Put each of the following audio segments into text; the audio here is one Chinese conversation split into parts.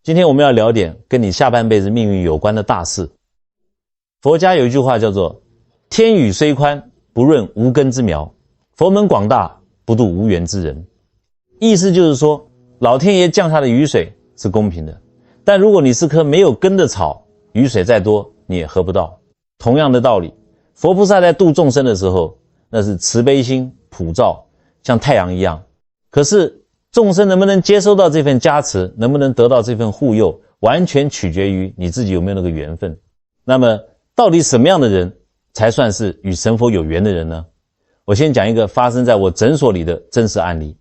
今天我们要聊点跟你下半辈子命运有关的大事。佛家有一句话叫做天宇虽宽，不润无根之苗，佛门广大，不渡无缘之人。意思就是说，老天爷降下的雨水是公平的，但如果你是棵没有根的草，雨水再多你也喝不到。同样的道理，佛菩萨在度众生的时候，那是慈悲心普照，像太阳一样。可是众生能不能接收到这份加持，能不能得到这份护佑，完全取决于你自己有没有那个缘分。那么到底什么样的人才算是与神佛有缘的人呢？我先讲一个发生在我诊所里的真实案例，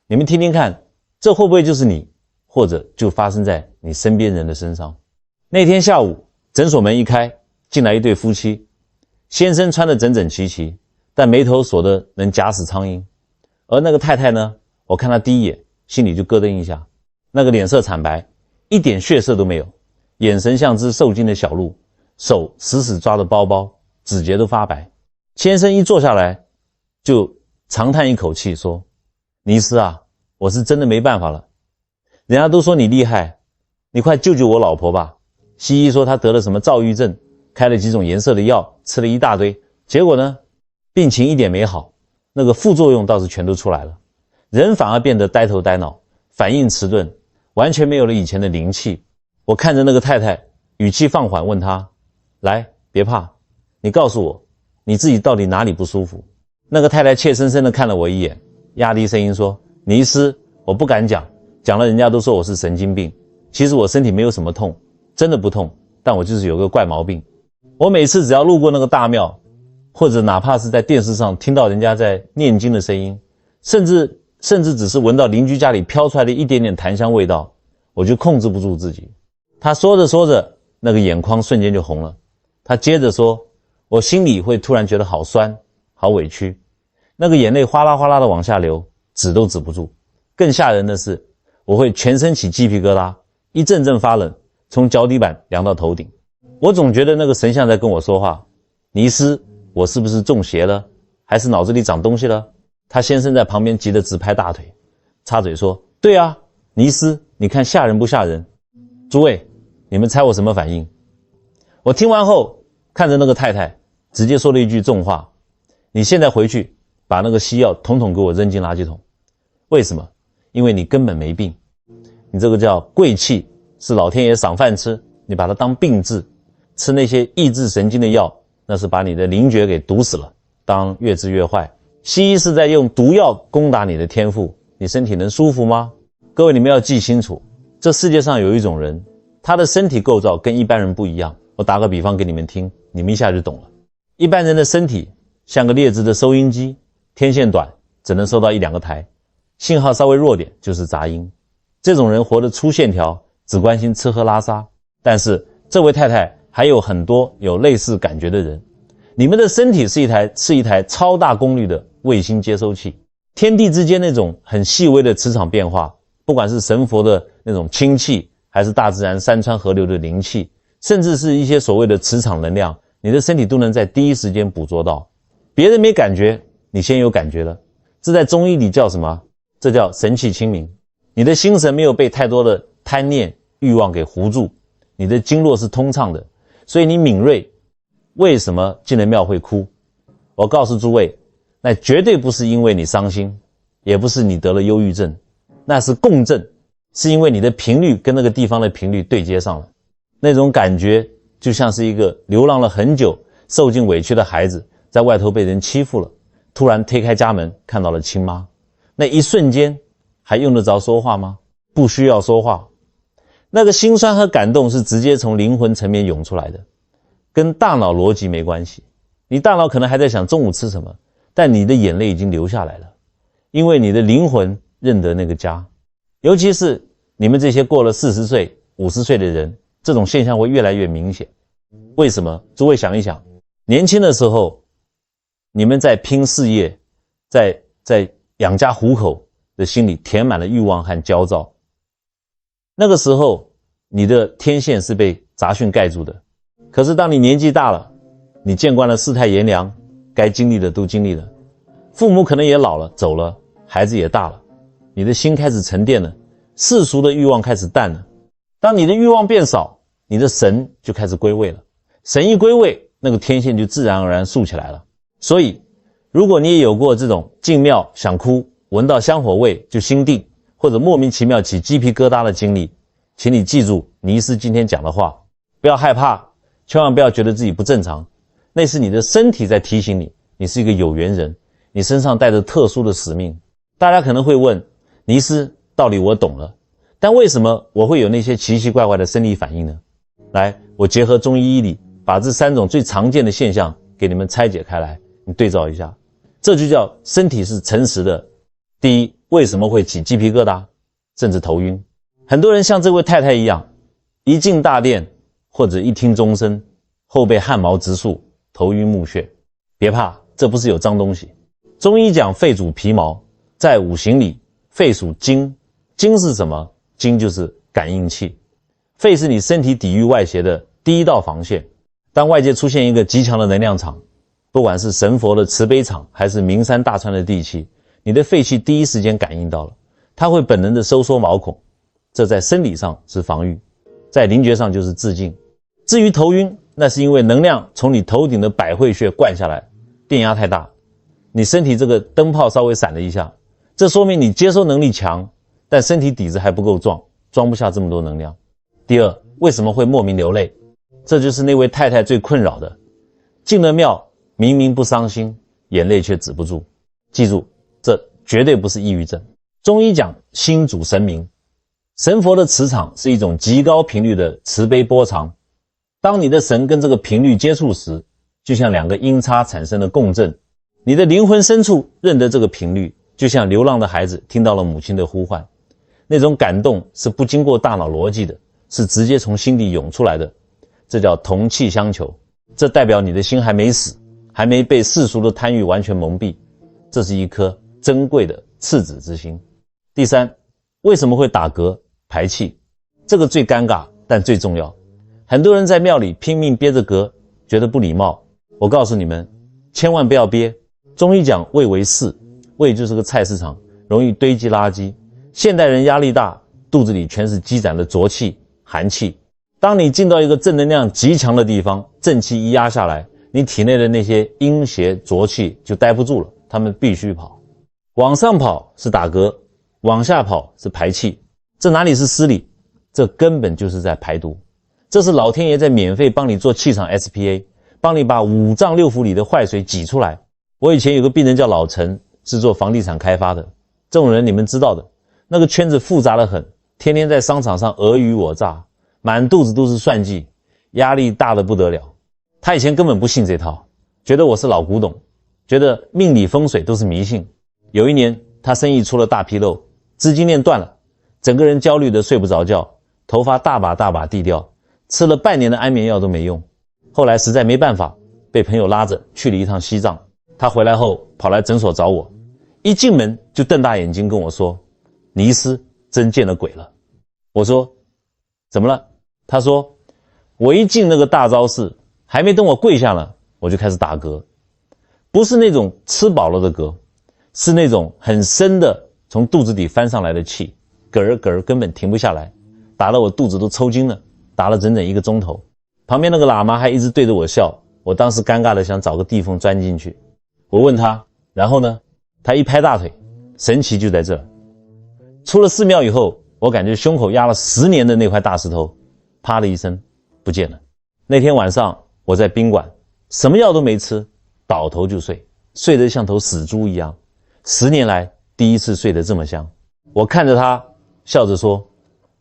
你们听听看，这会不会就是你，或者就发生在你身边人的身上。那天下午，诊所门一开，进来一对夫妻，先生穿得整整齐齐，但眉头锁得能夹死苍蝇，而那个太太呢，我看她第一眼心里就咯噔一下，那个脸色惨白，一点血色都没有，眼神像只受惊的小鹿，手死死抓着包包，指节都发白。先生一坐下来就长叹一口气说，尼斯啊，我是真的没办法了，人家都说你厉害，你快救救我老婆吧。西医说她得了什么躁郁症，开了几种颜色的药，吃了一大堆，结果呢，病情一点没好，那个副作用倒是全都出来了，人反而变得呆头呆脑，反应迟钝，完全没有了以前的灵气。我看着那个太太，语气放缓问她，来，别怕，你告诉我你自己到底哪里不舒服。那个太太怯生生地看了我一眼，压低声音说，尼斯，我不敢讲，讲了人家都说我是神经病，其实我身体没有什么痛，真的不痛，但我就是有个怪毛病。我每次只要路过那个大庙，或者哪怕是在电视上听到人家在念经的声音，甚至只是闻到邻居家里飘出来的一点点檀香味道，我就控制不住自己。他说着说着，那个眼眶瞬间就红了。他接着说，我心里会突然觉得好酸好委屈，那个眼泪哗啦哗啦的往下流，止都止不住。更吓人的是，我会全身起鸡皮疙瘩，一阵阵发冷，从脚底板凉到头顶。我总觉得那个神像在跟我说话，尼斯，我是不是中邪了，还是脑子里长东西了？他先生在旁边急得直拍大腿，插嘴说，对啊，尼斯，你看吓人不吓人？诸位，你们猜我什么反应？我听完后看着那个太太，直接说了一句重话，你现在回去把那个西药统统给我扔进垃圾桶。为什么？因为你根本没病，你这个叫贵气，是老天爷赏饭吃，你把它当病治，吃那些抑制神经的药，那是把你的灵觉给毒死了，当越治越坏。西医是在用毒药攻打你的天赋，你身体能舒服吗？各位，你们要记清楚，这世界上有一种人，他的身体构造跟一般人不一样。我打个比方给你们听，你们一下就懂了。一般人的身体像个劣质的收音机，天线短，只能收到1-2个台，信号稍微弱点就是杂音。这种人活得粗线条，只关心吃喝拉撒。但是这位太太还有很多有类似感觉的人，你们的身体是一台超大功率的卫星接收器，天地之间那种很细微的磁场变化，不管是神佛的那种氢气，还是大自然山川河流的灵气，甚至是一些所谓的磁场能量，你的身体都能在第一时间捕捉到。别人没感觉，你先有感觉了。这在中医里叫什么？这叫神气清明。你的心神没有被太多的贪念欲望给糊住，你的经络是通畅的，所以你敏锐。为什么进了庙会哭？我告诉诸位，那绝对不是因为你伤心，也不是你得了忧郁症，那是共振，是因为你的频率跟那个地方的频率对接上了。那种感觉就像是一个流浪了很久受尽委屈的孩子，在外头被人欺负了，突然推开家门看到了亲妈，那一瞬间还用得着说话吗？不需要说话。那个心酸和感动是直接从灵魂层面涌出来的，跟大脑逻辑没关系。你大脑可能还在想中午吃什么，但你的眼泪已经流下来了，因为你的灵魂认得那个家。尤其是你们这些过了40岁50岁的人，这种现象会越来越明显。为什么？诸位想一想，年轻的时候你们在拼事业，在养家糊口的心里填满了欲望和焦躁，那个时候你的天线是被杂讯盖住的。可是当你年纪大了，你见惯了世态炎凉，该经历的都经历了，父母可能也老了走了，孩子也大了，你的心开始沉淀了，世俗的欲望开始淡了。当你的欲望变少，你的神就开始归位了。神一归位，那个天线就自然而然竖起来了。所以，如果你也有过这种进庙想哭，闻到香火味就心定，或者莫名其妙起鸡皮疙瘩的经历，请你记住尼斯今天讲的话，不要害怕，千万不要觉得自己不正常，那是你的身体在提醒你，你是一个有缘人，你身上带着特殊的使命。大家可能会问，尼斯，道理我懂了，但为什么我会有那些奇奇怪怪的生理反应呢？来，我结合中医医理，把这3种最常见的现象给你们拆解开来，你对照一下，这就叫身体是诚实的。第一，为什么会起鸡皮疙瘩，甚至头晕？很多人像这位太太一样，一进大殿或者一听钟声，后背汗毛直竖，头晕目眩。别怕，这不是有脏东西。中医讲肺主皮毛，在五行里，肺属精，精是什么？精就是感应器。肺是你身体抵御外邪的第一道防线。当外界出现一个极强的能量场，不管是神佛的慈悲场，还是名山大川的地气，你的肺气第一时间感应到了，它会本能的收缩毛孔，这在生理上是防御，在灵觉上就是自净。至于头晕，那是因为能量从你头顶的百会穴灌下来，电压太大，你身体这个灯泡稍微闪了一下，这说明你接收能力强，但身体底子还不够壮，装不下这么多能量。第二，为什么会莫名流泪？这就是那位太太最困扰的，进了庙明明不伤心，眼泪却止不住。记住，这绝对不是抑郁症。中医讲心主神明，神佛的磁场是一种极高频率的慈悲波长，当你的神跟这个频率接触时，就像2个音叉产生了共振，你的灵魂深处认得这个频率，就像流浪的孩子听到了母亲的呼唤，那种感动是不经过大脑逻辑的，是直接从心底涌出来的，这叫同气相求。这代表你的心还没死，还没被世俗的贪欲完全蒙蔽，这是一颗珍贵的赤子之心。第三，为什么会打嗝排气？这个最尴尬，但最重要。很多人在庙里拼命憋着嗝，觉得不礼貌。我告诉你们，千万不要憋。中医讲胃为室，胃就是个菜市场，容易堆积垃圾。现代人压力大，肚子里全是积攒的浊气、寒气。当你进到一个正能量极强的地方，正气一压下来，你体内的那些阴邪浊气就待不住了，他们必须跑。往上跑是打嗝，往下跑是排气。这哪里是失礼？这根本就是在排毒。这是老天爷在免费帮你做气场 SPA， 帮你把5脏6腑里的坏水挤出来。我以前有个病人叫老陈，是做房地产开发的，这种人你们知道的，那个圈子复杂得很，天天在商场上尔虞我诈，满肚子都是算计，压力大得不得了。他以前根本不信这套，觉得我是老古董，觉得命理风水都是迷信。有一年他生意出了大纰漏，资金链断了，整个人焦虑得睡不着觉，头发大把地掉，吃了半年的安眠药都没用。后来实在没办法，被朋友拉着去了一趟西藏。他回来后跑来诊所找我，一进门就瞪大眼睛跟我说，尼斯真见了鬼了。我说怎么了？他说我一进那个大昭寺，还没等我跪下呢，我就开始打嗝，不是那种吃饱了的嗝，是那种很深的从肚子底翻上来的气，嗝嗝根本停不下来，打得我肚子都抽筋了，打了整整1个钟头。旁边那个喇嘛还一直对着我笑，我当时尴尬的想找个地缝钻进去。我问他，然后呢？他一拍大腿，神奇就在这儿。出了寺庙以后，我感觉胸口压了10年的那块大石头，啪的一声不见了。那天晚上我在宾馆，什么药都没吃，倒头就睡，睡得像头死猪一样。10年来第一次睡得这么香。我看着他笑着说，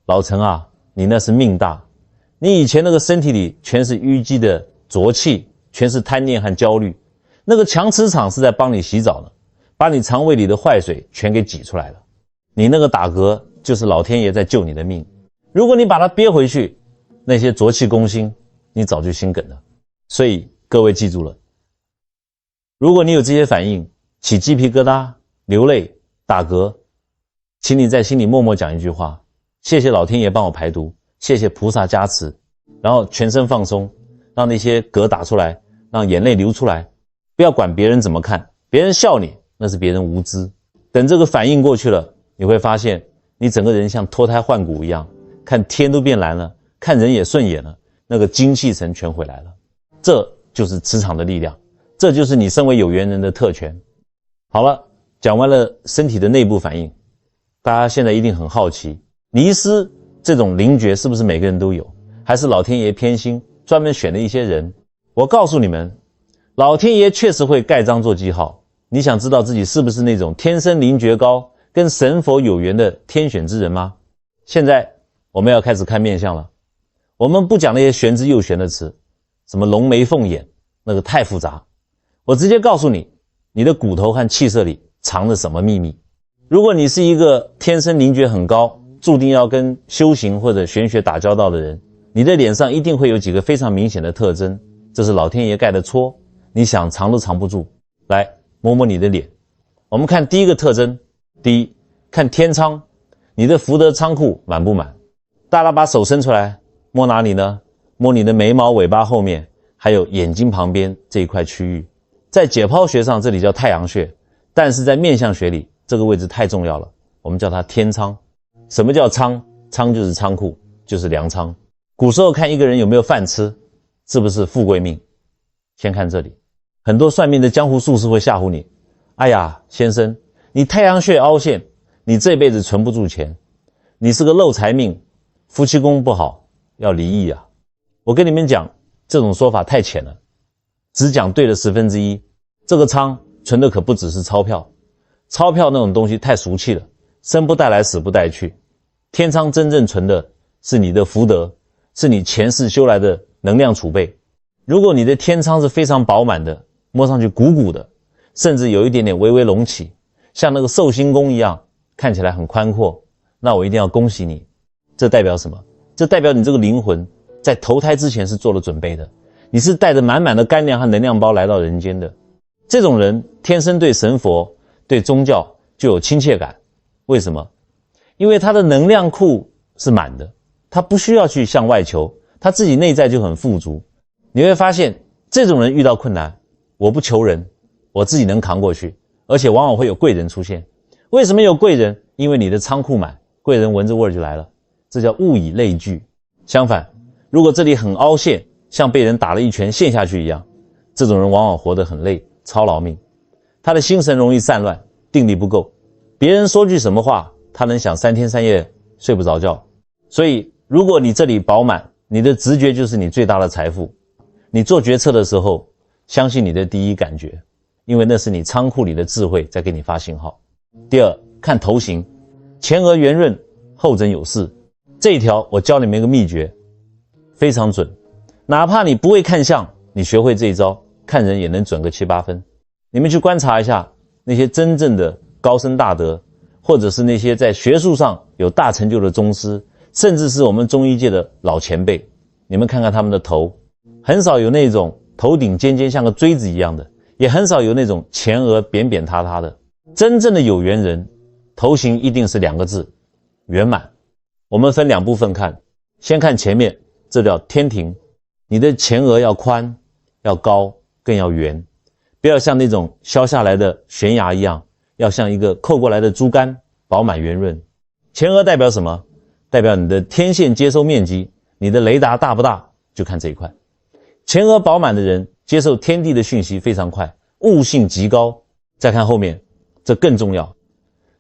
老陈啊，你那是命大，你以前那个身体里全是淤积的浊气，全是贪念和焦虑，那个强磁场是在帮你洗澡呢，把你肠胃里的坏水全给挤出来了。你那个打嗝就是老天爷在救你的命，如果你把它憋回去，那些浊气攻心，你早就心梗了。所以各位记住了，如果你有这些反应，起鸡皮疙瘩、流泪、打嗝，请你在心里默默讲一句话，谢谢老天爷帮我排毒，谢谢菩萨加持，然后全身放松，让那些嗝打出来，让眼泪流出来，不要管别人怎么看，别人笑你那是别人无知。等这个反应过去了，你会发现你整个人像脱胎换骨一样，看天都变蓝了，看人也顺眼了，那个精气神全回来了。这就是磁场的力量，这就是你身为有缘人的特权。好了，讲完了身体的内部反应，大家现在一定很好奇，尼斯这种灵觉是不是每个人都有，还是老天爷偏心专门选了一些人？我告诉你们，老天爷确实会盖章做记号。你想知道自己是不是那种天生灵觉高跟神佛有缘的天选之人吗？现在我们要开始看面相了。我们不讲那些玄之又玄的词，什么龙眉凤眼，那个太复杂。我直接告诉你，你的骨头和气色里藏着什么秘密。如果你是一个天生灵觉很高，注定要跟修行或者玄学打交道的人，你的脸上一定会有几个非常明显的特征，这是老天爷盖的戳，你想藏都藏不住。来摸摸你的脸，我们看第一个特征。第一，看天仓，你的福德仓库满不满？大家把手伸出来，摸哪里呢？摸你的眉毛尾巴后面，还有眼睛旁边这一块区域。在解剖学上这里叫太阳穴，但是在面相学里这个位置太重要了，我们叫它天仓。什么叫仓？仓就是仓库，就是粮仓。古时候看一个人有没有饭吃，是不是富贵命，先看这里。很多算命的江湖术士会吓唬你，哎呀先生，你太阳穴凹陷，你这辈子存不住钱，你是个漏财命，夫妻宫不好，要离异啊。我跟你们讲，这种说法太浅了，只讲对了1/10。这个仓存的可不只是钞票，钞票那种东西太俗气了，生不带来死不带去。天仓真正存的是你的福德，是你前世修来的能量储备。如果你的天仓是非常饱满的，摸上去鼓鼓的，甚至有一点点微微隆起，像那个寿星宫一样，看起来很宽阔，那我一定要恭喜你。这代表什么？这代表你这个灵魂在投胎之前是做了准备的，你是带着满满的干粮和能量包来到人间的。这种人天生对神佛对宗教就有亲切感。为什么？因为他的能量库是满的，他不需要去向外求，他自己内在就很富足。你会发现这种人遇到困难，我不求人，我自己能扛过去，而且往往会有贵人出现。为什么有贵人？因为你的仓库满，贵人闻着味儿就来了，这叫物以类聚。相反，如果这里很凹陷，像被人打了一拳陷下去一样，这种人往往活得很累，操劳命，他的心神容易散乱，定力不够，别人说句什么话，他能想3天3夜睡不着觉。所以如果你这里饱满，你的直觉就是你最大的财富。你做决策的时候，相信你的第一感觉，因为那是你仓库里的智慧在给你发信号。第二，看头型，前额圆润，后枕有势。这一条我教你们一个秘诀，非常准。哪怕你不会看相，你学会这一招，看人也能准个7、8分。你们去观察一下那些真正的高僧大德，或者是那些在学术上有大成就的宗师，甚至是我们中医界的老前辈，你们看看他们的头，很少有那种头顶尖尖像个锥子一样的，也很少有那种前额扁扁塌塌的。真正的有缘人，头型一定是2个字，圆满。我们分2部分看，先看前面，这叫天庭。你的前额要宽，要高，更要圆，不要像那种削下来的悬崖一样，要像一个扣过来的猪肝，饱满圆润。前额代表什么？代表你的天线接收面积，你的雷达大不大，就看这一块。前额饱满的人接受天地的讯息非常快，悟性极高。再看后面，这更重要。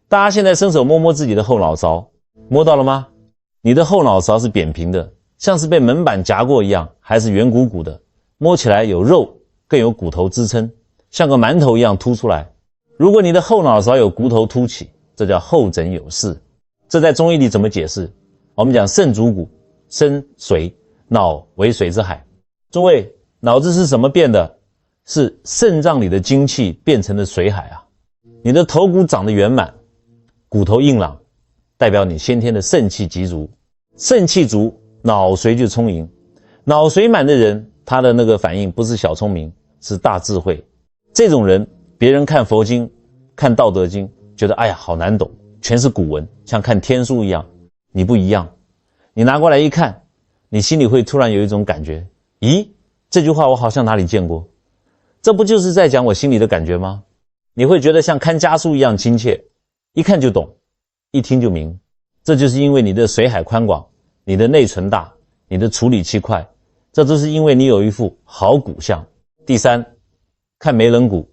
大家现在伸手摸摸自己的后脑勺，摸到了吗？你的后脑勺是扁平的，像是被门板夹过一样，还是圆鼓鼓的，摸起来有肉，更有骨头支撑，像个馒头一样凸出来。如果你的后脑勺有骨头凸起，这叫后枕有势。这在中医里怎么解释？我们讲肾主骨，生水，脑为水之海。诸位，脑子是什么变的？是肾脏里的精气变成的水海啊。你的头骨长得圆满，骨头硬朗，代表你先天的肾气极足。肾气足，脑髓就充盈。脑髓满的人，他的那个反应不是小聪明，是大智慧。这种人，别人看佛经，看道德经，觉得哎呀好难懂，全是古文，像看天书一样。你不一样，你拿过来一看，你心里会突然有一种感觉，咦，这句话我好像哪里见过，这不就是在讲我心里的感觉吗？你会觉得像看家书一样亲切，一看就懂，一听就明。这就是因为你的水海宽广，你的内存大，你的处理器快，这都是因为你有一副好骨相。第三，看眉棱骨，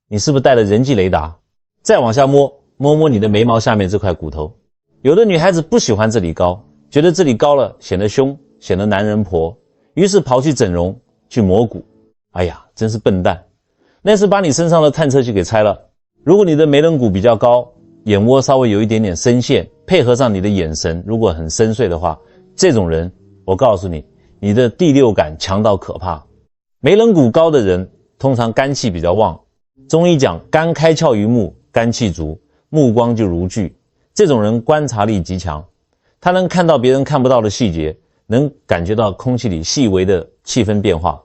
你是不是带了人际雷达？再往下摸摸你的眉毛下面这块骨头。有的女孩子不喜欢这里高，觉得这里高了显得凶，显得男人婆，于是跑去整容，去磨骨。哎呀，真是笨蛋，那是把你身上的探测器给拆了。如果你的眉棱骨比较高，眼窝稍微有一点点深陷，配合上你的眼神如果很深邃的话，这种人我告诉你，你的第六感强到可怕。眉棱骨高的人通常肝气比较旺，中医讲肝开窍于目，肝气足，目光就如炬。这种人观察力极强，他能看到别人看不到的细节，能感觉到空气里细微的气氛变化。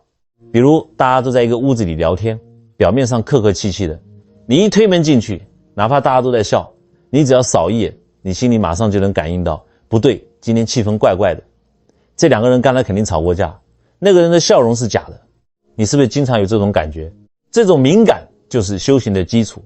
比如大家都在一个屋子里聊天，表面上客客气气的，你一推门进去，哪怕大家都在笑，你只要扫一眼，你心里马上就能感应到不对，今天气氛怪怪的。这两个人刚才肯定吵过架，那个人的笑容是假的。你是不是经常有这种感觉？这种敏感就是修行的基础，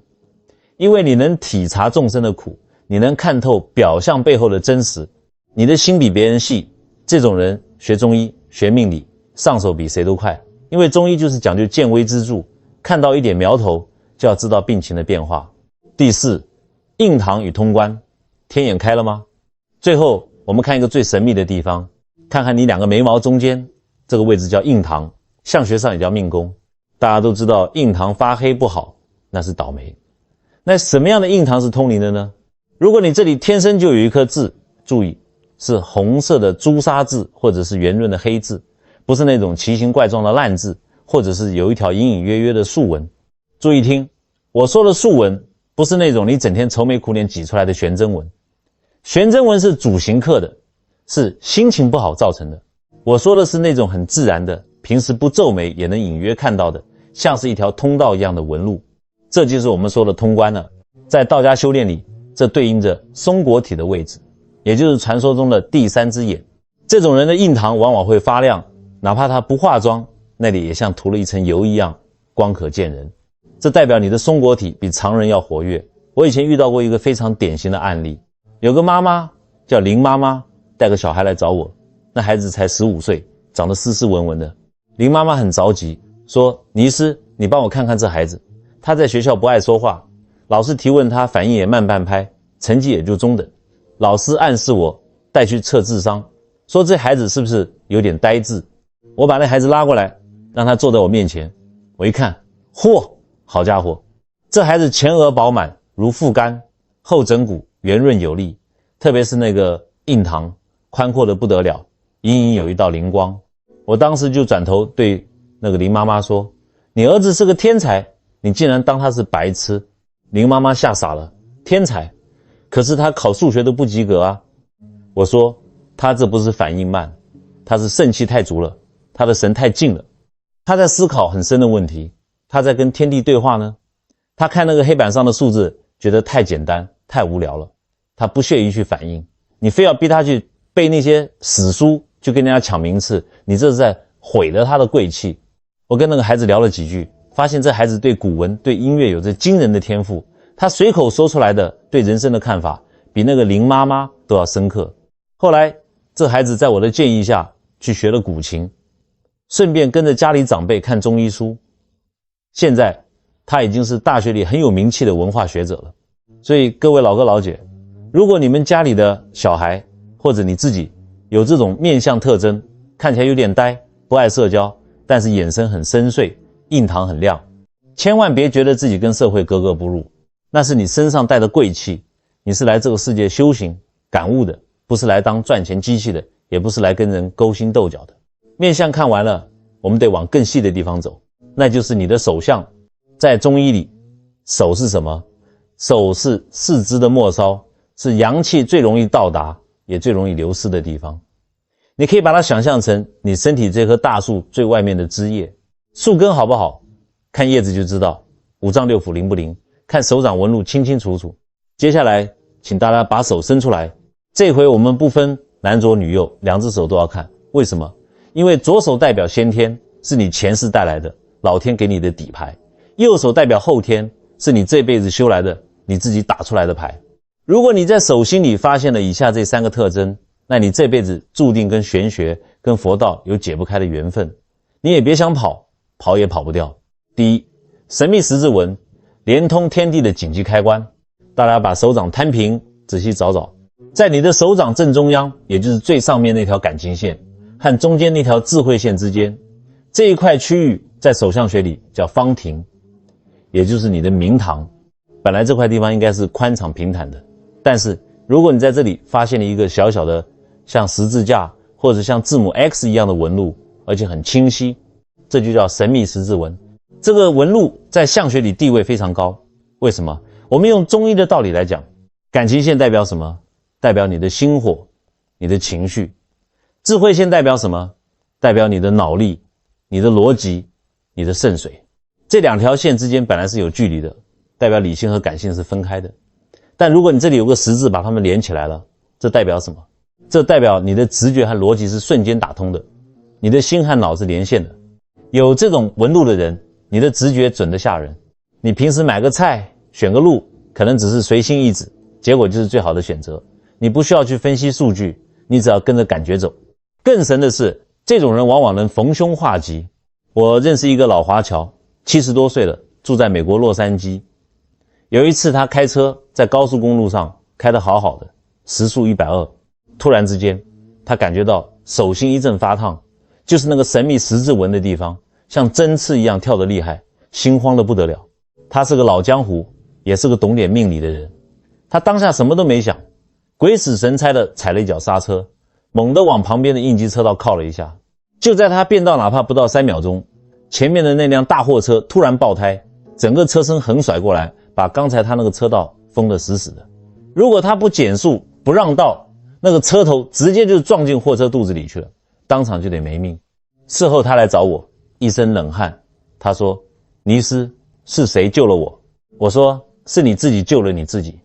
因为你能体察众生的苦，你能看透表象背后的真实，你的心比别人细，这种人学中医学命理上手比谁都快。因为中医就是讲究见微知著，看到一点苗头就要知道病情的变化。第四，印堂与通关，天眼开了吗？最后我们看一个最神秘的地方，看看你两个眉毛中间这个位置叫印堂，相学上也叫命宫。大家都知道印堂发黑不好，那是倒霉。那什么样的印堂是通灵的呢？如果你这里天生就有一颗痣，注意是红色的朱砂痣或者是圆润的黑痣，不是那种奇形怪状的烂痣，或者是有一条隐隐约约的竖纹。注意听，我说的竖纹不是那种你整天愁眉苦脸挤出来的悬针纹，悬针纹是主刑克的，是心情不好造成的。我说的是那种很自然的，平时不皱眉也能隐约看到的，像是一条通道一样的纹路，这就是我们说的通关了。在道家修炼里，这对应着松果体的位置，也就是传说中的第三只眼。这种人的印堂往往会发亮，哪怕他不化妆，那里也像涂了一层油一样，光可见人。这代表你的松果体比常人要活跃。我以前遇到过一个非常典型的案例，有个妈妈叫林妈妈，带个小孩来找我，那孩子才15岁，长得斯斯文文的。林妈妈很着急，说：倪医师，你帮我看看这孩子，他在学校不爱说话，老师提问他反应也慢半拍，成绩也就中等。老师暗示我带去测智商，说这孩子是不是有点呆滞。我把那孩子拉过来，让他坐在我面前，我一看，嚯，好家伙，这孩子前额饱满，如覆肝，后枕骨圆润有力，特别是那个印堂宽阔的不得了，隐隐有一道灵光。我当时就转头对那个林妈妈说：你儿子是个天才，你竟然当他是白痴。林妈妈吓傻了，天才，可是他考数学都不及格啊。我说他这不是反应慢，他是肾气太足了，他的神太静了，他在思考很深的问题，他在跟天地对话呢。他看那个黑板上的数字觉得太简单太无聊了，他不屑于去反应。你非要逼他去背那些死书，去跟人家抢名次，你这是在毁了他的贵气。我跟那个孩子聊了几句，发现这孩子对古文对音乐有着惊人的天赋，他随口说出来的对人生的看法比那个林妈妈都要深刻。后来这孩子在我的建议下去学了古琴，顺便跟着家里长辈看中医书，现在他已经是大学里很有名气的文化学者了。所以各位老哥老姐，如果你们家里的小孩或者你自己有这种面相特征，看起来有点呆，不爱社交，但是眼神很深邃，印堂很亮，千万别觉得自己跟社会格格不入，那是你身上带的贵气，你是来这个世界修行感悟的，不是来当赚钱机器的，也不是来跟人勾心斗角的。面相看完了，我们得往更细的地方走，那就是你的手相。在中医里，手是什么？手是四肢的末梢，是阳气最容易到达也最容易流失的地方。你可以把它想象成你身体这棵大树最外面的枝叶，树根好不好，看叶子就知道，五脏六腑灵不灵，看手掌纹路清清楚楚。接下来请大家把手伸出来，这回我们不分男左女右，两只手都要看。为什么？因为左手代表先天，是你前世带来的，老天给你的底牌，右手代表后天，是你这辈子修来的，你自己打出来的牌。如果你在手心里发现了以下这3个特征，那你这辈子注定跟玄学、跟佛道有解不开的缘分，你也别想跑，跑也跑不掉。第一，神秘十字纹连通天地的紧急开关，大家把手掌摊平，仔细找找，在你的手掌正中央，也就是最上面那条感情线和中间那条智慧线之间，这一块区域在手相学里叫方庭，也就是你的明堂。本来这块地方应该是宽敞平坦的，但是如果你在这里发现了一个小小的像十字架或者像字母 X 一样的纹路，而且很清晰，这就叫神秘十字纹。这个纹路在相学里地位非常高。为什么？我们用中医的道理来讲，感情线代表什么？代表你的心火，你的情绪。智慧线代表什么？代表你的脑力，你的逻辑，你的肾水。这两条线之间本来是有距离的，代表理性和感性是分开的。但如果你这里有个十字把它们连起来了，这代表什么？这代表你的直觉和逻辑是瞬间打通的，你的心和脑是连线的。有这种纹路的人，你的直觉准得吓人。你平时买个菜，选个路，可能只是随心一指，结果就是最好的选择。你不需要去分析数据，你只要跟着感觉走。更神的是，这种人往往能逢凶化吉。我认识一个老华侨，70多岁了，住在美国洛杉矶。有一次他开车在高速公路上开得好好的，时速120，突然之间他感觉到手心一阵发烫，就是那个神秘十字纹的地方像针刺一样跳得厉害，心慌得不得了。他是个老江湖，也是个懂点命理的人，他当下什么都没想，鬼使神差的踩了一脚刹车，猛地往旁边的应急车道靠了一下。就在他变道哪怕不到3秒钟，前面的那辆大货车突然爆胎，整个车身横甩过来，把刚才他那个车道封得死死的。如果他不减速不让道，那个车头直接就撞进货车肚子里去了，当场就得没命。事后他来找我，一身冷汗，他说：尼斯，是谁救了我？我说：是你自己救了你自己。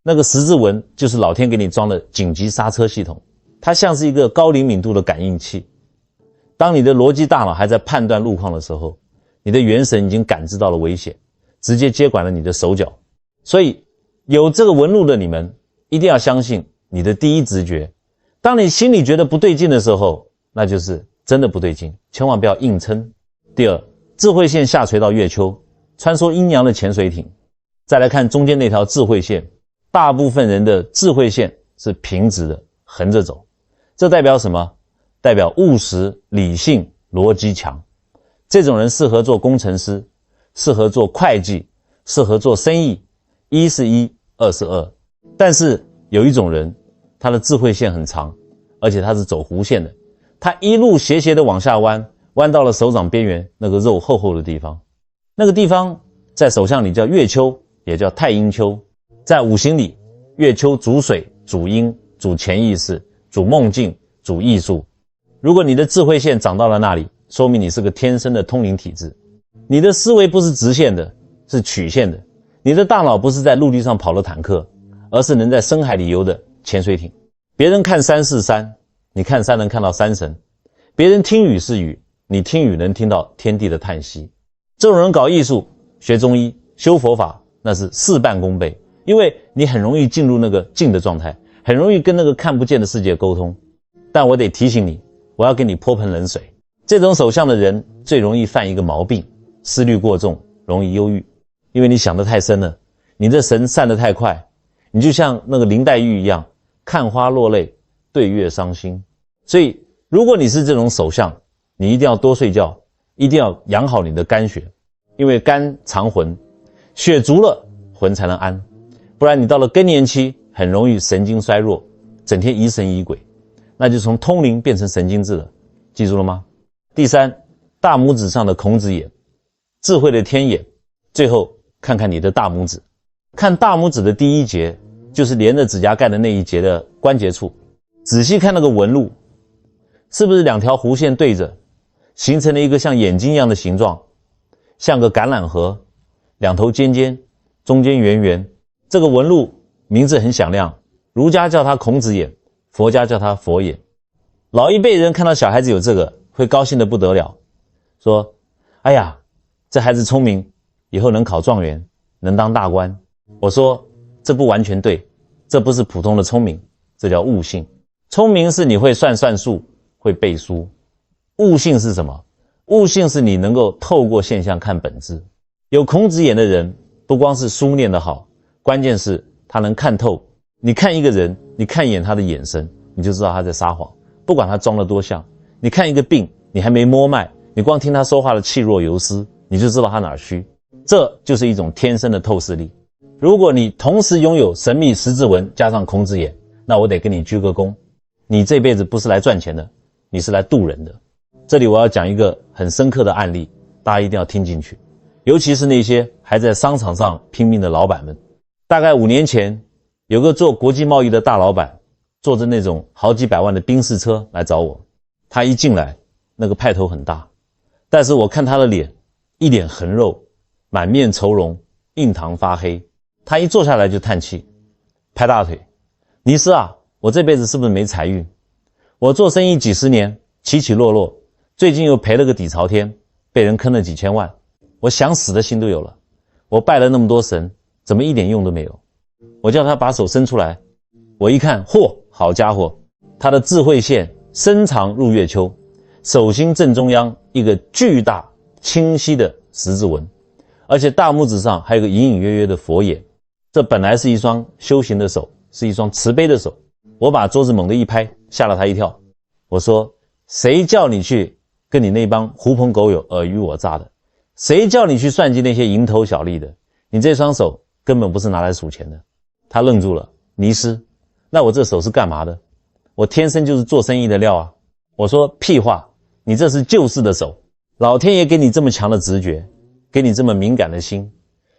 那个十字纹就是老天给你装的紧急刹车系统，它像是一个高灵敏度的感应器。当你的逻辑大脑还在判断路况的时候，你的元神已经感知到了危险，直接接管了你的手脚。所以有这个纹路的你们一定要相信你的第一直觉。当你心里觉得不对劲的时候，那就是真的不对劲，千万不要硬撑。第二，智慧线下垂到月丘，穿梭阴阳的潜水艇。再来看中间那条智慧线，大部分人的智慧线是平直的，横着走。这代表什么？代表务实、理性、逻辑强。这种人适合做工程师，适合做会计，适合做生意。1是1，2是2。但是有一种人，他的智慧线很长，而且他是走弧线的，他一路斜斜的往下弯，弯到了手掌边缘那个肉厚厚的地方。那个地方在手相里叫月丘，也叫太阴丘。在五行里，月丘主水，主阴，主潜意识，主梦境，主艺术。如果你的智慧线长到了那里，说明你是个天生的通灵体质。你的思维不是直线的，是曲线的。你的大脑不是在陆地上跑的坦克，而是能在深海里游的潜水艇。别人看山是山，你看山能看到山神；别人听雨是雨，你听雨能听到天地的叹息。这种人搞艺术、学中医、修佛法，那是事半功倍，因为你很容易进入那个静的状态，很容易跟那个看不见的世界沟通。但我得提醒你，我要给你泼盆冷水。这种手相的人最容易犯一个毛病，思虑过重，容易忧郁。因为你想得太深了，你的神散得太快，你就像那个林黛玉一样，看花落泪，对月伤心。所以如果你是这种手相，你一定要多睡觉，一定要养好你的肝血，因为肝藏魂，血足了魂才能安，不然你到了更年期很容易神经衰弱，整天疑神疑鬼，那就从通灵变成神经质了。记住了吗？第三，大拇指上的孔子眼，智慧的天眼。最后看看你的大拇指，看大拇指的第一节，就是连着指甲盖的那一节的关节处，仔细看那个纹路，是不是两条弧线对着，形成了一个像眼睛一样的形状，像个橄榄核，两头尖尖，中间圆圆。这个纹路名字很响亮，儒家叫它孔子眼，佛家叫它佛眼。老一辈人看到小孩子有这个，会高兴得不得了，说：哎呀，这孩子聪明，以后能考状元，能当大官。我说这不完全对，这不是普通的聪明，这叫悟性。聪明是你会算算数，会背书。悟性是什么？悟性是你能够透过现象看本质。有孔子眼的人，不光是书念得好，关键是他能看透。你看一个人，你看一眼他的眼神，你就知道他在撒谎，不管他装得多像。你看一个病，你还没摸脉，你光听他说话的气若游丝，你就知道他哪儿虚。这就是一种天生的透视力。如果你同时拥有神秘十字纹加上孔子眼，那我得跟你鞠个躬，你这辈子不是来赚钱的，你是来渡人的。这里我要讲一个很深刻的案例，大家一定要听进去，尤其是那些还在商场上拼命的老板们。大概5年前，有个做国际贸易的大老板，坐着那种好几百万的宾士车来找我。他一进来，那个派头很大，但是我看他的脸，一脸横肉，满面愁容，印堂发黑。他一坐下来就叹气，拍大腿：尼斯啊，我这辈子是不是没财运？我做生意几十年，起起落落，最近又赔了个底朝天，被人坑了几千万，我想死的心都有了。我拜了那么多神，怎么一点用都没有？我叫他把手伸出来，我一看，嚯，好家伙，他的智慧线深藏入月丘，手心正中央一个巨大清晰的十字纹，而且大拇指上还有个隐隐约约的佛眼。这本来是一双修行的手，是一双慈悲的手。我把桌子猛地一拍，吓了他一跳。我说，谁叫你去跟你那帮狐朋狗友尔虞我诈的？谁叫你去算计那些蝇头小利的？你这双手根本不是拿来数钱的。他愣住了，尼斯，那我这手是干嘛的？我天生就是做生意的料啊。我说，屁话，你这是救世的手。老天爷给你这么强的直觉，给你这么敏感的心，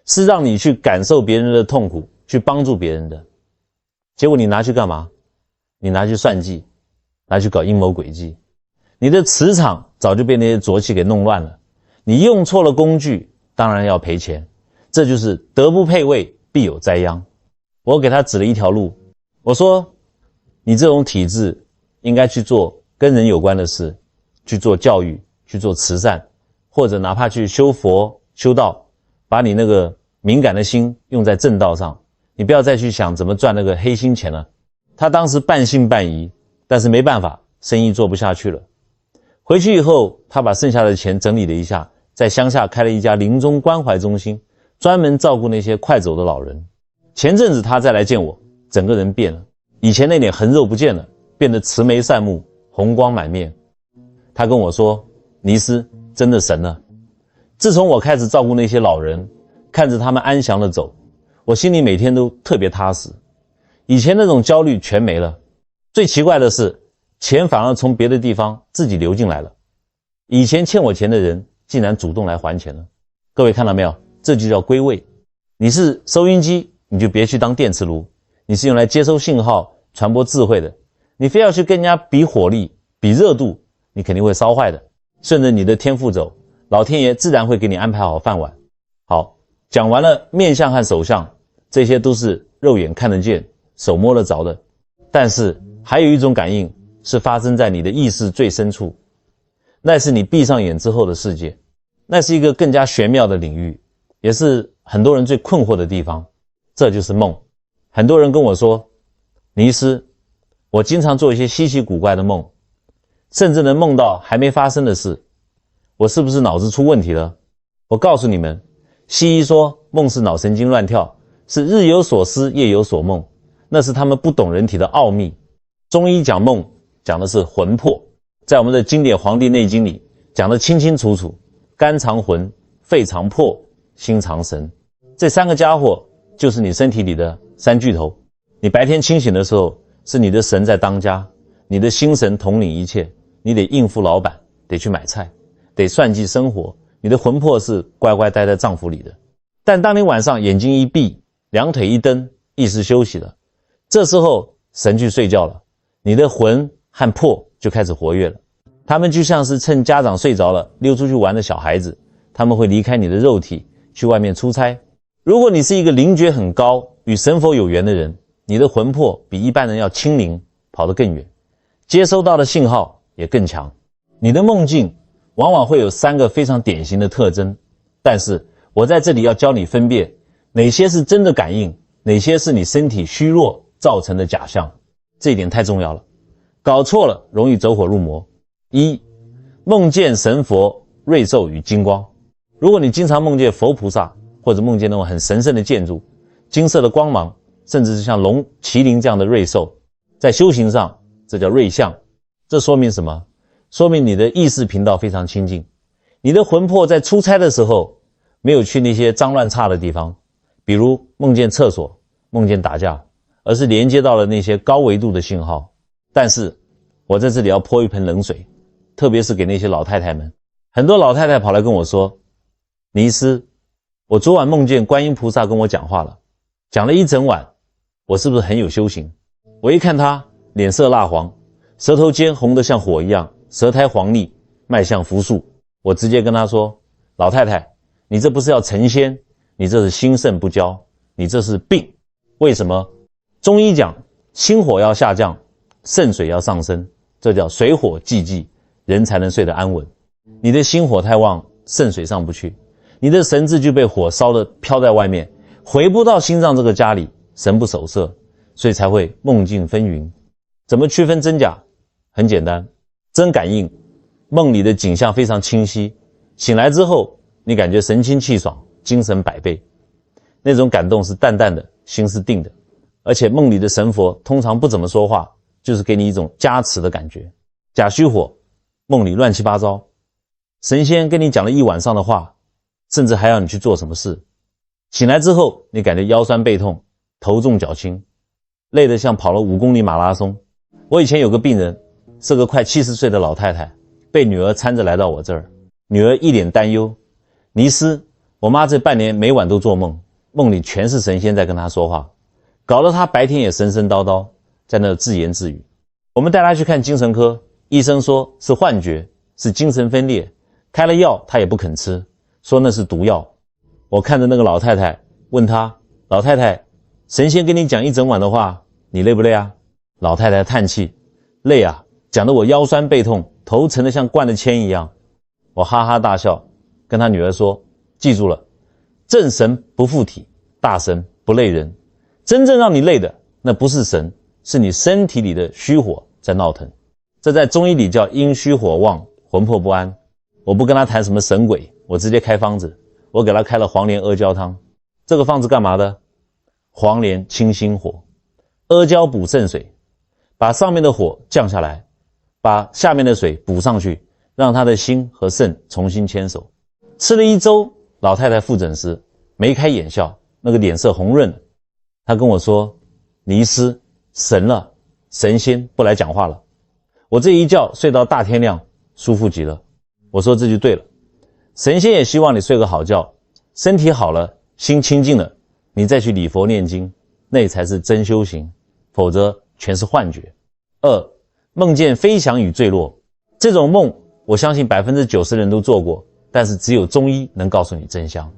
是让你去感受别人的痛苦，去帮助别人的。结果你拿去干嘛？你拿去算计，拿去搞阴谋诡计。你的磁场早就被那些浊气给弄乱了。你用错了工具，当然要赔钱。这就是德不配位，必有灾殃。我给他指了一条路，我说，你这种体质应该去做跟人有关的事，去做教育，去做慈善，或者哪怕去修佛修道，把你那个敏感的心用在正道上，你不要再去想怎么赚那个黑心钱了。他当时半信半疑，但是没办法，生意做不下去了。回去以后，他把剩下的钱整理了一下，在乡下开了一家临终关怀中心，专门照顾那些快走的老人。前阵子他再来见我，整个人变了，以前那点横肉不见了，变得慈眉善目，红光满面。他跟我说，尼斯真的神了。自从我开始照顾那些老人，看着他们安详的走，我心里每天都特别踏实，以前那种焦虑全没了。最奇怪的是，钱反而从别的地方自己流进来了。以前欠我钱的人竟然主动来还钱了。各位看到没有？这就叫归位。你是收音机，你就别去当电磁炉，你是用来接收信号传播智慧的。你非要去跟人家比火力比热度，你肯定会烧坏的。顺着你的天赋走，老天爷自然会给你安排好饭碗。好，讲完了面相和手相，这些都是肉眼看得见手摸得着的。但是还有一种感应是发生在你的意识最深处，那是你闭上眼之后的世界。那是一个更加玄妙的领域，也是很多人最困惑的地方。这就是梦。很多人跟我说，尼斯，我经常做一些稀奇古怪的梦，甚至能梦到还没发生的事，我是不是脑子出问题了？我告诉你们，西医说梦是脑神经乱跳，是日有所思夜有所梦，那是他们不懂人体的奥秘。中医讲梦讲的是魂魄，在我们的经典《黄帝内经》里讲得清清楚楚，肝藏魂，肺藏魄，心藏神。这三个家伙就是你身体里的三巨头。你白天清醒的时候，是你的神在当家，你的心神统领一切，你得应付老板，得去买菜，得算计生活，你的魂魄是乖乖待在脏腑里的。但当你晚上眼睛一闭，两腿一蹬，意识休息了，这时候神去睡觉了，你的魂和魄就开始活跃了。他们就像是趁家长睡着了溜出去玩的小孩子，他们会离开你的肉体去外面出差。如果你是一个灵觉很高与神佛有缘的人，你的魂魄比一般人要轻灵，跑得更远，接收到的信号也更强。你的梦境往往会有3个非常典型的特征，但是我在这里要教你分辨哪些是真的感应，哪些是你身体虚弱造成的假象。这一点太重要了。搞错了容易走火入魔。一、梦见神佛、瑞兽与金光。如果你经常梦见佛菩萨，或者梦见那种很神圣的建筑、金色的光芒，甚至是像龙、麒麟这样的瑞兽，在修行上这叫瑞相。这说明什么？说明你的意识频道非常清净，你的魂魄在出差的时候没有去那些脏乱差的地方，比如梦见厕所、梦见打架，而是连接到了那些高维度的信号。但是我在这里要泼一盆冷水，特别是给那些老太太们。很多老太太跑来跟我说，尼师，我昨晚梦见观音菩萨跟我讲话了，讲了一整晚，我是不是很有修行？我一看他脸色蜡黄，舌头尖红得像火一样，舌苔黄腻，脉象浮数。我直接跟他说，老太太，你这不是要成仙，你这是心肾不交，你这是病。为什么？中医讲心火要下降，肾水要上升，这叫水火既济，人才能睡得安稳。你的心火太旺，肾水上不去，你的神志就被火烧得飘在外面，回不到心脏这个家里，神不守舍，所以才会梦境纷纭。怎么区分真假？很简单，真感应，梦里的景象非常清晰，醒来之后你感觉神清气爽，精神百倍，那种感动是淡淡的，心是定的。而且梦里的神佛通常不怎么说话，就是给你一种加持的感觉。假虚火，梦里乱七八糟，神仙跟你讲了一晚上的话，甚至还要你去做什么事，醒来之后你感觉腰酸背痛，头重脚轻，累得像跑了5公里马拉松。我以前有个病人，是个快70岁的老太太，被女儿搀着来到我这儿，女儿一脸担忧，尼师，我妈这半年每晚都做梦，梦里全是神仙在跟她说话，搞得她白天也神神叨叨，在那自言自语。我们带她去看精神科，医生说是幻觉，是精神分裂，开了药她也不肯吃，说那是毒药。我看着那个老太太，问她，老太太，神仙跟你讲一整晚的话，你累不累啊？老太太叹气，累啊，讲得我腰酸背痛，头沉得像灌了铅一样。我哈哈大笑，跟她女儿说，记住了，正神不附体，大神不累人，真正让你累的那不是神，是你身体里的虚火在闹腾。这在中医里叫阴虚火旺，魂魄不安。我不跟她谈什么神鬼，我直接开方子，我给她开了黄连阿胶汤。这个方子干嘛的？黄连清心火，阿胶补肾水，把上面的火降下来，把下面的水补上去，让她的心和肾重新牵手。吃了1周，老太太复诊时眉开眼笑，那个脸色红润了。她跟我说，尼师，神了，神仙不来讲话了。我这一觉睡到大天亮，舒服极了。我说这就对了，神仙也希望你睡个好觉，身体好了，心清净了，你再去礼佛念经，那才是真修行，否则全是幻觉。2、梦见飞翔与坠落。这种梦我相信90%人都做过，但是只有中医能告诉你真相。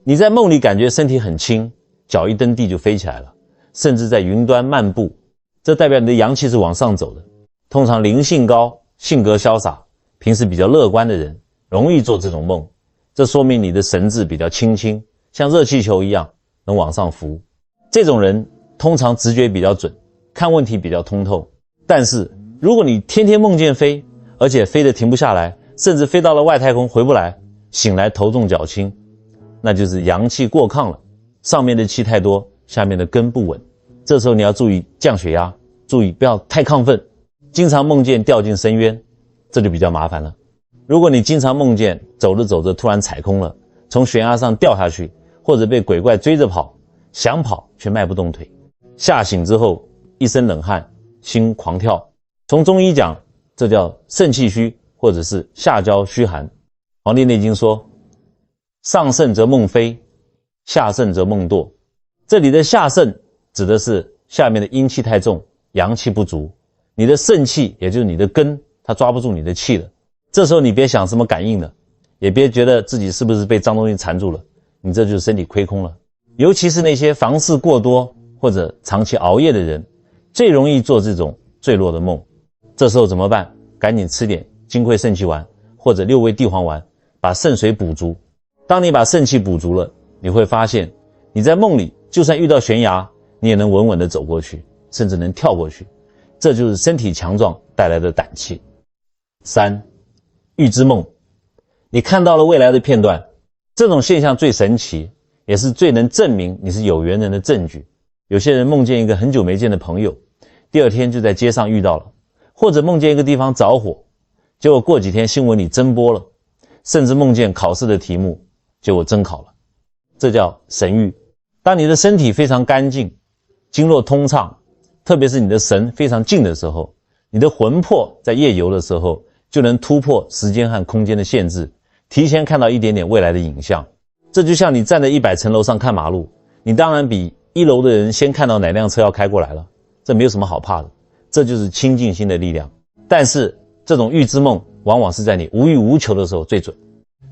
你在梦里感觉身体很轻，脚一蹬地就飞起来了，甚至在云端漫步，这代表你的阳气是往上走的。通常灵性高、性格潇洒、平时比较乐观的人容易做这种梦，这说明你的神志比较轻，像热气球一样能往上浮。这种人通常直觉比较准，看问题比较通透。但是如果你天天梦见飞，而且飞得停不下来，甚至飞到了外太空回不来，醒来头重脚轻，那就是阳气过亢了，上面的气太多，下面的根不稳。这时候你要注意降血压，注意不要太亢奋，经常梦见掉进深渊，这就比较麻烦了。如果你经常梦见走着走着突然踩空了，从悬崖上掉下去，或者被鬼怪追着跑，想跑却迈不动腿，吓醒之后一身冷汗，心狂跳，从中医讲这叫肾气虚，或者是下焦虚寒。黄帝内经说，上肾则梦飞，下肾则梦堕。这里的下肾指的是下面的阴气太重，阳气不足，你的肾气也就是你的根，它抓不住你的气了。这时候你别想什么感应了，也别觉得自己是不是被脏东西缠住了，你这就是身体亏空了。尤其是那些房事过多或者长期熬夜的人，最容易做这种坠落的梦。这时候怎么办？赶紧吃点金匮肾气丸或者6味地黄丸，把肾水补足。当你把肾气补足了，你会发现你在梦里就算遇到悬崖，你也能稳稳地走过去，甚至能跳过去。这就是身体强壮带来的胆气。3. 预知梦，你看到了未来的片段，这种现象最神奇，也是最能证明你是有缘人的证据。有些人梦见一个很久没见的朋友，第二天就在街上遇到了，或者梦见一个地方着火，结果过几天新闻里真播了，甚至梦见考试的题目，结果真考了。这叫神谕。当你的身体非常干净，经络通畅，特别是你的神非常静的时候，你的魂魄在夜游的时候，就能突破时间和空间的限制，提前看到一点点未来的影像。这就像你站在100层楼上看马路，你当然比1楼的人先看到哪辆车要开过来了，这没有什么好怕的，这就是清净心的力量。但是这种预知梦往往是在你无欲无求的时候最准。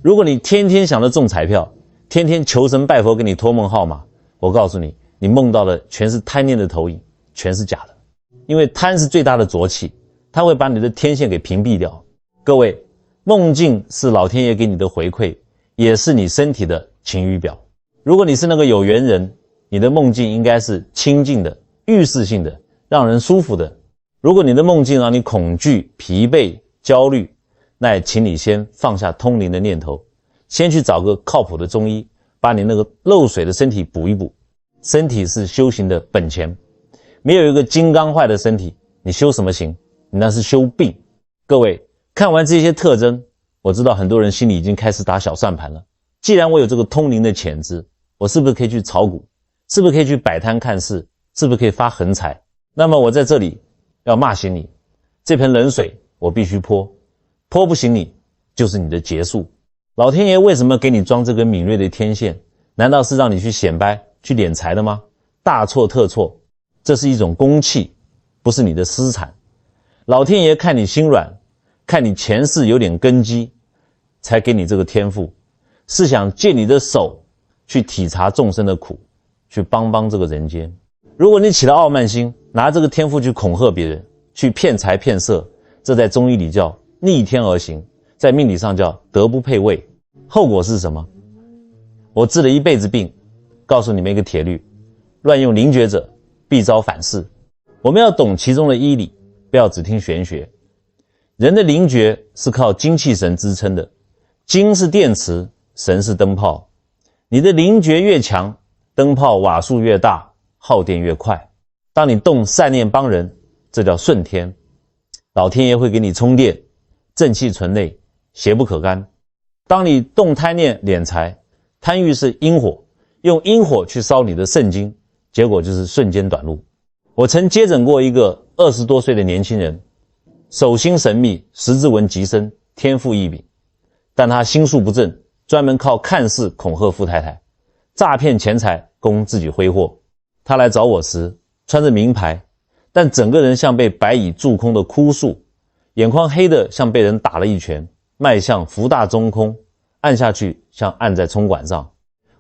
如果你天天想着中彩票，天天求神拜佛给你托梦号码，我告诉你，你梦到的全是贪念的投影，全是假的。因为贪是最大的浊气，它会把你的天线给屏蔽掉。各位，梦境是老天爷给你的回馈，也是你身体的晴雨表。如果你是那个有缘人，你的梦境应该是清净的、预示性的，让人舒服的。如果你的梦境让你恐惧、疲惫、焦虑，那也请你先放下通灵的念头，先去找个靠谱的中医，把你那个漏水的身体补一补。身体是修行的本钱，没有一个金刚坏的身体，你修什么行？你那是修病。各位，看完这些特征，我知道很多人心里已经开始打小算盘了。既然我有这个通灵的潜质，我是不是可以去炒股？是不是可以去摆摊看事？是不是可以发横财？那么我在这里要骂醒你，这盆冷水我必须泼，泼不醒你就是你的结束。老天爷为什么给你装这根敏锐的天线？难道是让你去显摆、去敛财的吗？大错特错，这是一种公器，不是你的私产。老天爷看你心软，看你前世有点根基，才给你这个天赋，是想借你的手去体察众生的苦，去帮这个人间。如果你起了傲慢心，拿这个天赋去恐吓别人，去骗财骗色，这在中医里叫逆天而行，在命理上叫德不配位。后果是什么？我治了一辈子病，告诉你们一个铁律，乱用灵诀者必遭反噬。我们要懂其中的医理，不要只听玄学。人的灵诀是靠精气神支撑的，精是电池，神是灯泡。你的灵诀越强，灯泡瓦数越大，耗电越快。当你动善念帮人，这叫顺天，老天爷会给你充电，正气存内，邪不可干。当你动贪念敛财，贪欲是阴火，用阴火去烧你的肾精，结果就是瞬间短路。我曾接诊过一个20多岁的年轻人，手心神秘，十字纹极深，天赋异禀，但他心术不正，专门靠看似恐吓富太太，诈骗钱财供自己挥霍。他来找我时穿着名牌，但整个人像被白蚁蛀空的枯树，眼眶黑的像被人打了一拳，脉象福大中空，按下去像按在葱管上。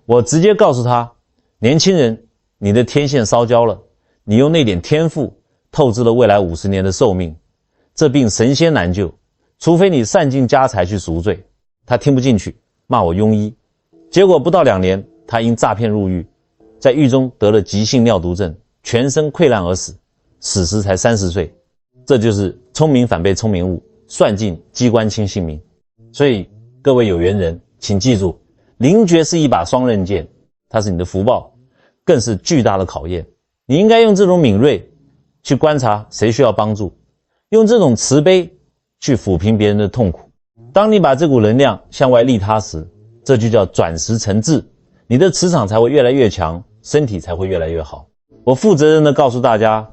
我直接告诉他，年轻人，你的天线烧焦了，你用那点天赋透支了未来50年的寿命，这病神仙难救，除非你散尽家财去赎罪。他听不进去，骂我庸医。结果不到2年，他因诈骗入狱，在狱中得了急性尿毒症，全身溃烂而死，死时才30岁。这就是聪明反被聪明误，算尽机关轻性命。所以各位有缘人，请记住，灵诀是一把双刃剑，它是你的福报，更是巨大的考验。你应该用这种敏锐去观察谁需要帮助，用这种慈悲去抚平别人的痛苦。当你把这股能量向外利他时，这就叫转识成智，你的磁场才会越来越强，身体才会越来越好。我负责任地告诉大家，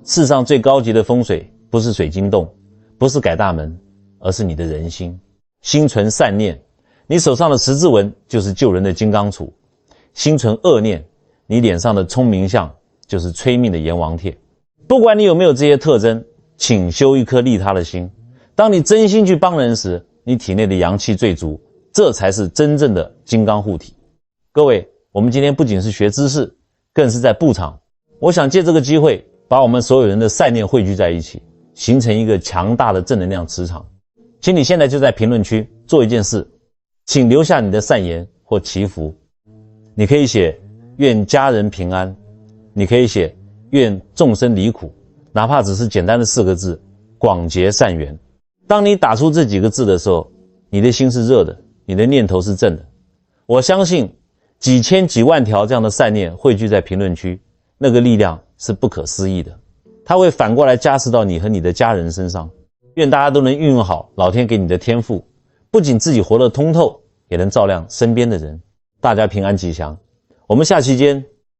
世上最高级的风水不是水晶洞，不是改大门，而是你的人心。心存善念，你手上的十字纹就是救人的金刚杵；心存恶念，你脸上的聪明相就是催命的阎王帖。不管你有没有这些特征，请修一颗利他的心。当你真心去帮人时，你体内的阳气最足，这才是真正的金刚护体。各位，我们今天不仅是学知识，更是在布场。我想借这个机会，把我们所有人的善念汇聚在一起，形成一个强大的正能量磁场。请你现在就在评论区做一件事，请留下你的善言或祈福。你可以写愿家人平安，你可以写愿众生离苦，哪怕只是简单的4个字，广结善缘。当你打出这几个字的时候，你的心是热的，你的念头是正的。我相信几千几万条这样的善念汇聚在评论区，那个力量是不可思议的，它会反过来加持到你和你的家人身上。愿大家都能运用好老天给你的天赋，不仅自己活得通透，也能照亮身边的人。大家平安吉祥，我们下期见。